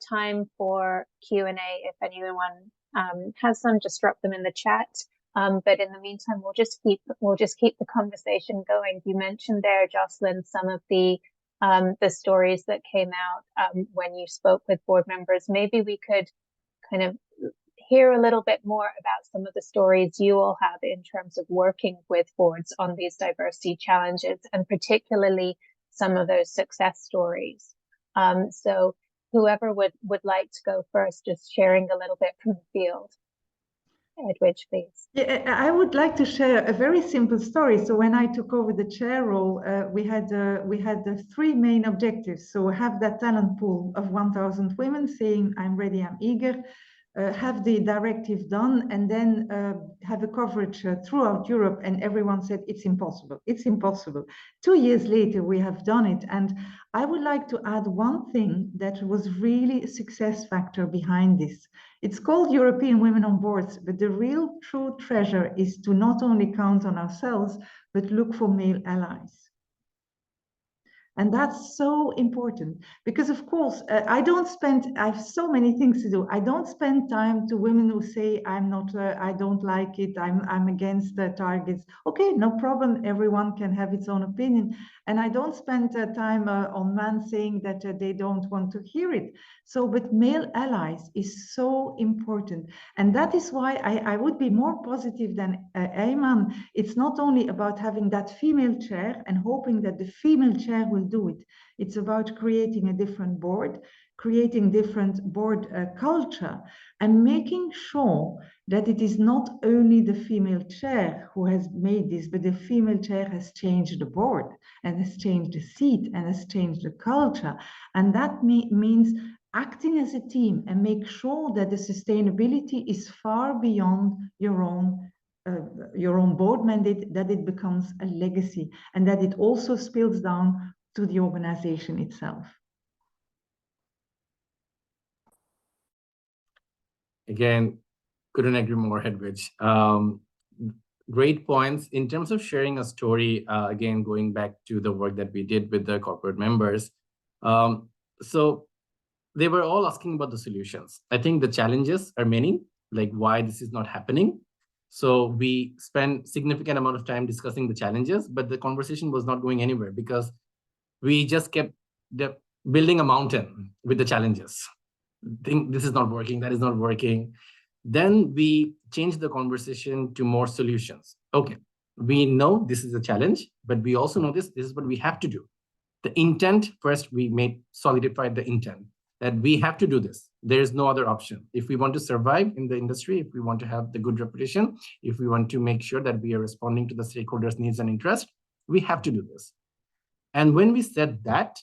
time for Q&A if anyone has some, just drop them in the chat. But in the meantime, we'll just keep the conversation going. You mentioned there, Jocelyn, some of the stories that came out when you spoke with board members. Maybe we could kind of hear a little bit more about some of the stories you all have in terms of working with boards on these diversity challenges, and particularly some of those success stories. So whoever would like to go first, just sharing a little bit from the field. Edwidge, please. Yeah, I would like to share a very simple story. So when I took over the chair role, we had the three main objectives. So have that talent pool of 1,000 women saying, I'm ready, I'm eager, have the directive done, and then have a coverage throughout Europe. And everyone said, it's impossible, it's impossible. 2 years later, we have done it. And I would like to add one thing that was really a success factor behind this. It's called European Women on Boards, but the real true treasure is to not only count on ourselves, but look for male allies. And that's so important because, of course, I have so many things to do. I don't spend time to women who say, I don't like it, I'm against the targets. Okay, no problem. Everyone can have its own opinion. And I don't spend time on men saying that they don't want to hear it. So, but male allies is so important. And that is why I would be more positive than Ayman. It's not only about having that female chair and hoping that the female chair will do it. It's about creating a different board, creating different board culture, and making sure that it is not only the female chair who has made this, but the female chair has changed the board and has changed the seat and has changed the culture. And that means acting as a team and make sure that the sustainability is far beyond your own board mandate, that it becomes a legacy and that it also spills down to the organization itself. Again, couldn't agree more, Hedwig. Great points. In terms of sharing a story, again, going back to the work that we did with the corporate members. So they were all asking about the solutions. I think the challenges are many, like why this is not happening. So we spent significant amount of time discussing the challenges, but the conversation was not going anywhere because we just kept building a mountain with the challenges. Think this is not working, that is not working. Then we changed the conversation to more solutions. Okay, we know this is a challenge, but we also know this is what we have to do. The intent, first we solidified the intent that we have to do this. There is no other option. If we want to survive in the industry, if we want to have the good reputation, if we want to make sure that we are responding to the stakeholders' needs and interests, we have to do this. And when we set that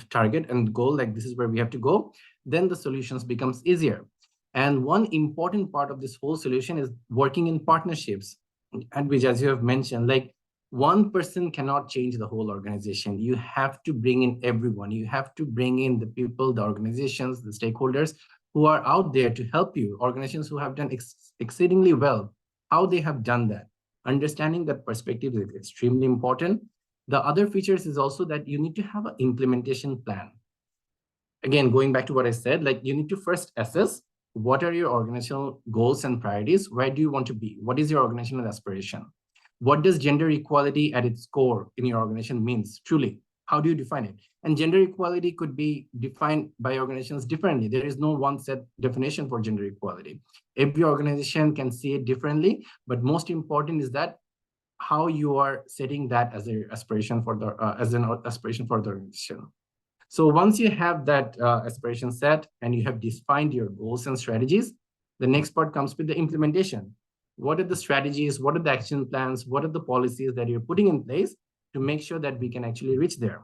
target and goal, like this is where we have to go, then the solutions becomes easier. And one important part of this whole solution is working in partnerships. And which, as you have mentioned, like one person cannot change the whole organization. You have to bring in everyone. You have to bring in the people, the organizations, the stakeholders who are out there to help you, organizations who have done exceedingly well, how they have done that. Understanding that perspective is extremely important. The other features is also that you need to have an implementation plan. Again, going back to what I said, like you need to first assess what are your organizational goals and priorities? Where do you want to be? What is your organizational aspiration? What does gender equality at its core in your organization means truly? How do you define it? And gender equality could be defined by organizations differently. There is no one set definition for gender equality. Every organization can see it differently, but most important is that how you are setting that as an aspiration for the organization. So once you have that aspiration set and you have defined your goals and strategies, the next part comes with the implementation. What are the strategies? What are the action plans? What are the policies that you're putting in place to make sure that we can actually reach there?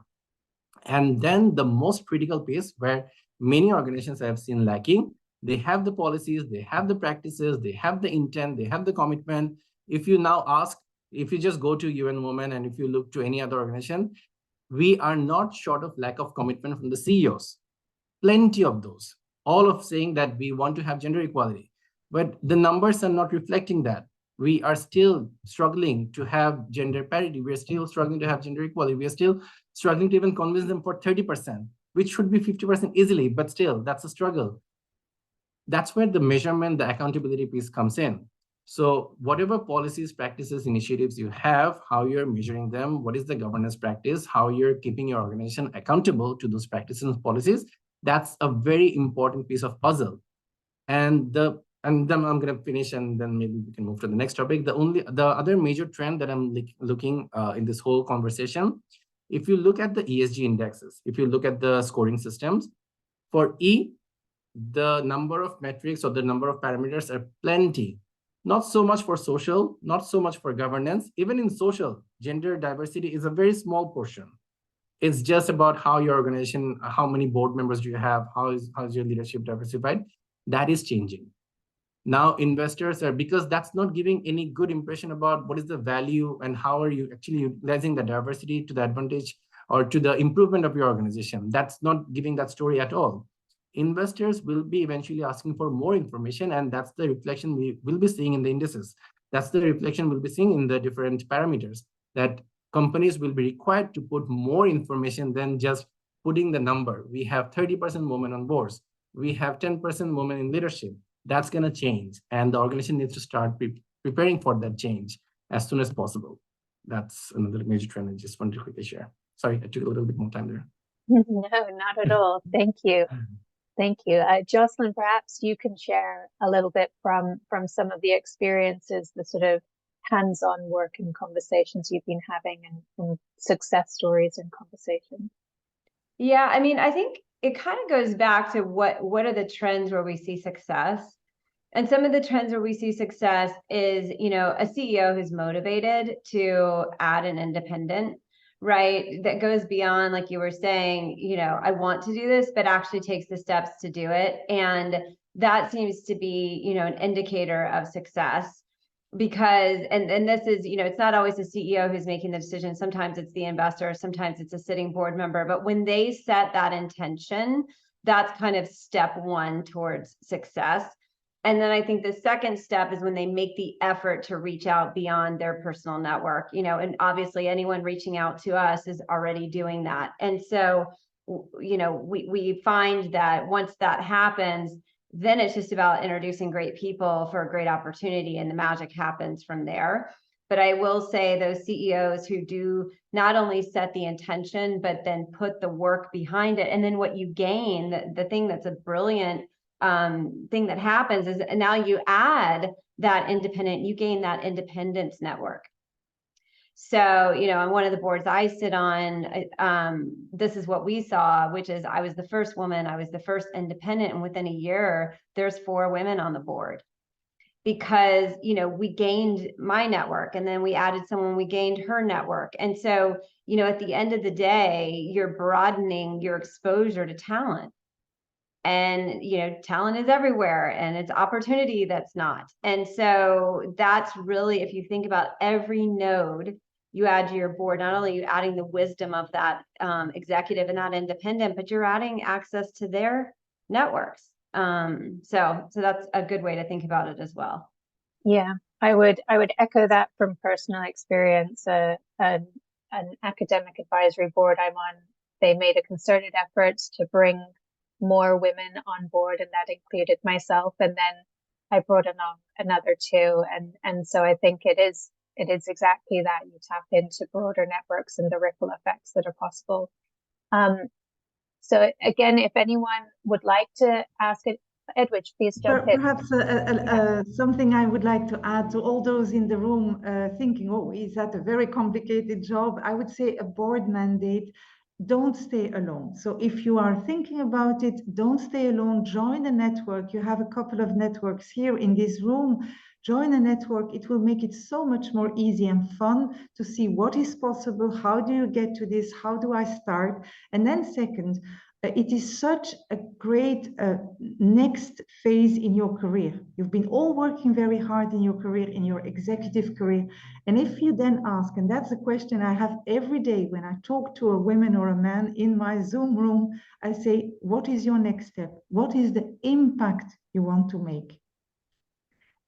And then the most critical piece where many organizations I have seen lacking, they have the policies, they have the practices, they have the intent, they have the commitment. If you now ask, if you just go to UN Women and if you look to any other organization, we are not short of lack of commitment from the CEOs. Plenty of those, all of saying that we want to have gender equality, but the numbers are not reflecting that. We are still struggling to have gender parity. We are still struggling to have gender equality. We are still struggling to even convince them for 30%, which should be 50% easily, but still that's a struggle. That's where the measurement, the accountability piece comes in. So whatever policies, practices, initiatives you have, how you're measuring them, what is the governance practice, how you're keeping your organization accountable to those practices and policies, that's a very important piece of puzzle. And then I'm going to finish and then maybe we can move to the next topic. The other major trend that I'm looking in this whole conversation, if you look at the ESG indexes, if you look at the scoring systems, for E, the number of metrics or the number of parameters are plenty. Not so much for social, not so much for governance. Even in social, gender diversity is a very small portion. It's just about how your organization, how many board members do you have, how's your leadership diversified? That is changing. Now investors are, because that's not giving any good impression about what is the value and how are you actually utilizing the diversity to the advantage or to the improvement of your organization. That's not giving that story at all. Investors will be eventually asking for more information, and that's the reflection we will be seeing in the indices. That's the reflection we'll be seeing in the different parameters, that companies will be required to put more information than just putting the number. We have 30% women on boards. We have 10% women in leadership. That's going to change. And the organization needs to start preparing for that change as soon as possible. That's another major trend I just wanted to quickly share. Sorry, I took a little bit more time there. No, not at all. Thank you. Thank you. Jocelyn, perhaps you can share a little bit from some of the experiences, the sort of hands-on work and conversations you've been having and success stories and conversations. Yeah, I mean, I think it kind of goes back to what are the trends where we see success? And some of the trends where we see success is, you know, a CEO who's motivated to add an independent, right? That goes beyond, like you were saying, you know, I want to do this, but actually takes the steps to do it. And that seems to be, you know, an indicator of success. Because, and this is, you know, it's not always the CEO who's making the decision. Sometimes it's the investor, sometimes it's a sitting board member. But when they set that intention, that's kind of step one towards success. And then I think the second step is when they make the effort to reach out beyond their personal network, you know, and obviously anyone reaching out to us is already doing that. And so, you know, we find that once that happens, then it's just about introducing great people for a great opportunity, and the magic happens from there. But I will say those CEOs who do not only set the intention, but then put the work behind it, and then what you gain, the thing that's a brilliant thing that happens is now you add that independent, you gain that independence network. So, you know, on one of the boards I sit on, this is what we saw, which is I was the first woman, I was the first independent, and within a year, there's 4 women on the board. Because, you know, we gained my network, and then we added someone, we gained her network. And so, you know, at the end of the day, you're broadening your exposure to talent. And, you know, talent is everywhere, and it's opportunity that's not. And so that's really, if you think about every node you add to your board, not only are you adding the wisdom of that executive and that independent, but you're adding access to their networks. So that's a good way to think about it as well. Yeah, I would echo that from personal experience. An academic advisory board I'm on, they made a concerted effort to bring more women on board, and that included myself. And then I brought along another 2, and so I think it is exactly that. You tap into broader networks and the ripple effects that are possible. So again, if anyone would like to ask it, Edwidge, please jump in. Perhaps something I would like to add to all those in the room thinking, oh, is that a very complicated job? I would say a board mandate. Don't stay alone. So if you are thinking about it, don't stay alone. Join a network. You have a couple of networks here in this room. Join a network. It will make it so much more easy and fun to see what is possible. How do you get to this? How do I start? And then second, it is such a great next phase in your career. You've been all working very hard in your career, in your executive career. And if you then ask, and that's a question I have every day when I talk to a woman or a man in my Zoom room, I say, what is your next step? What is the impact you want to make?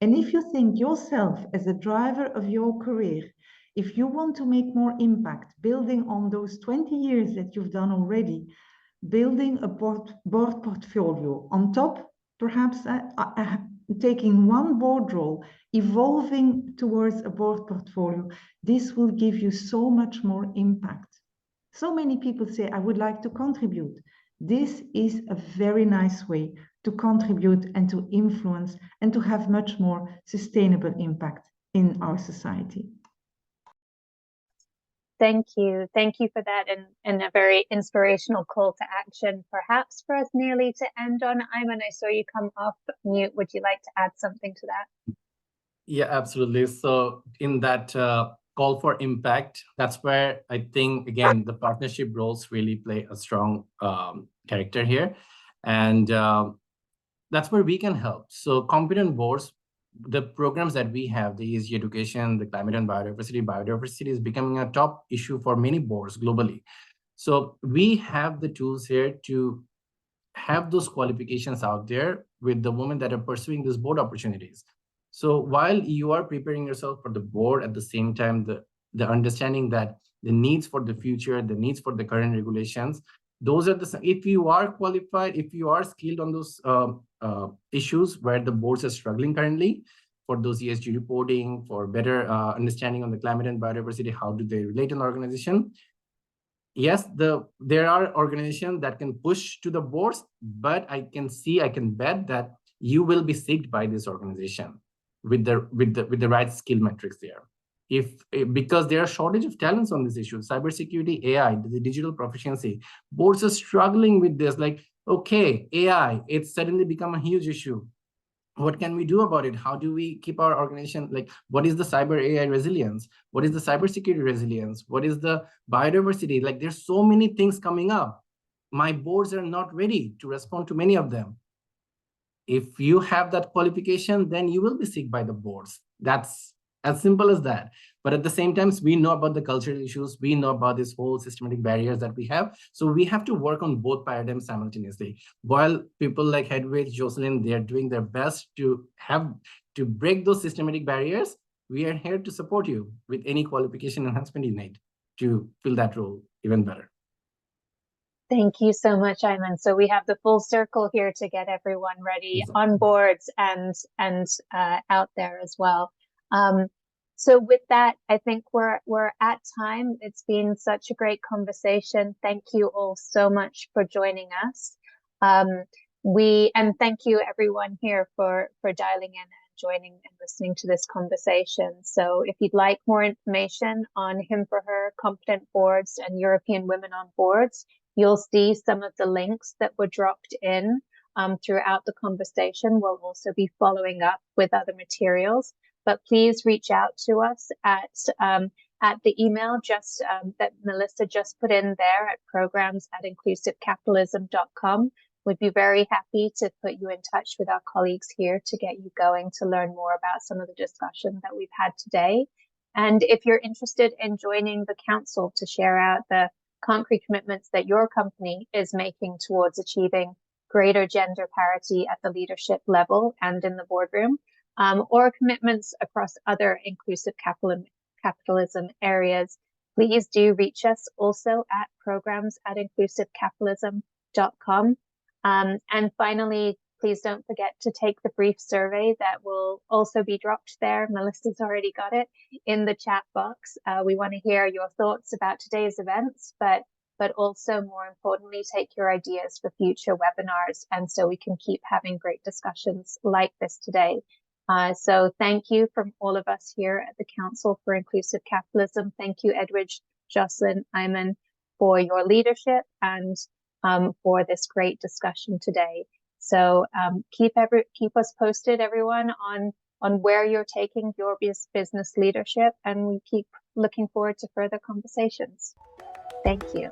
And if you think yourself as a driver of your career, if you want to make more impact, building on those 20 years that you've done already, building a board portfolio on top, perhaps taking one board role, evolving towards a board portfolio, this will give you so much more impact. So many people say, I would like to contribute. This is a very nice way to contribute and to influence and to have much more sustainable impact in our society. Thank you for that, and a very inspirational call to action, perhaps for us nearly to end on. Ayman, I saw you come off mute. Would you like to add something to that? Yeah, absolutely. So in that call for impact, that's where I think, again, the partnership roles really play a strong character here. And that's where we can help. So competent boards, the programs that we have, the ESG education, the climate and biodiversity is becoming a top issue for many boards globally. So we have the tools here to have those qualifications out there with the women that are pursuing these board opportunities. So while you are preparing yourself for the board, at the same time, the understanding that the needs for the future, the needs for the current regulations. Those are if you are qualified, if you are skilled on those issues where the boards are struggling currently, for those ESG reporting, for better understanding on the climate and biodiversity, how do they relate in the organization? Yes, there are organizations that can push to the boards, but I can bet that you will be seeked by this organization with the right skill metrics there. Because there are shortage of talents on this issue, cybersecurity, AI, the digital proficiency, boards are struggling with this. Like, okay, AI, it's suddenly become a huge issue. What can we do about it? How do we keep our organization, like, what is the cyber AI resilience? What is the cybersecurity resilience? What is the biodiversity? Like, there's so many things coming up. My boards are not ready to respond to many of them. If you have that qualification, then you will be seeked by the boards. That's as simple as that. But at the same time, we know about the cultural issues. We know about this whole systematic barriers that we have. So we have to work on both paradigms simultaneously. While people like Hedwig, Jocelyn, they are doing their best to break those systematic barriers, we are here to support you with any qualification enhancement you need to fill that role even better. Thank you so much, Ayman. So we have the full circle here to get everyone ready on boards and out there as well. So with that, I think we're at time. It's been such a great conversation. Thank you all so much for joining us. And thank you everyone here for dialing in and joining and listening to this conversation. So if you'd like more information on him for her, competent boards, and European women on boards, you'll see some of the links that were dropped in throughout the conversation. We'll also be following up with other materials, but please reach out to us at the email that Melissa just put in there at programs@inclusivecapitalism.com. We'd be very happy to put you in touch with our colleagues here to get you going to learn more about some of the discussion that we've had today. And if you're interested in joining the council to share out the concrete commitments that your company is making towards achieving greater gender parity at the leadership level and in the boardroom, or commitments across other inclusive capitalism areas, please do reach us also at programs@inclusivecapitalism.com. And finally, please don't forget to take the brief survey that will also be dropped there. Melissa's already got it in the chat box. We want to hear your thoughts about today's events, but also more importantly, take your ideas for future webinars, and so we can keep having great discussions like this today. So thank you from all of us here at the Council for Inclusive Capitalism. Thank you, Edwidge, Jocelyn, Ayman, for your leadership and for this great discussion today. So keep us posted, everyone, on where you're taking your business leadership, and we keep looking forward to further conversations. Thank you.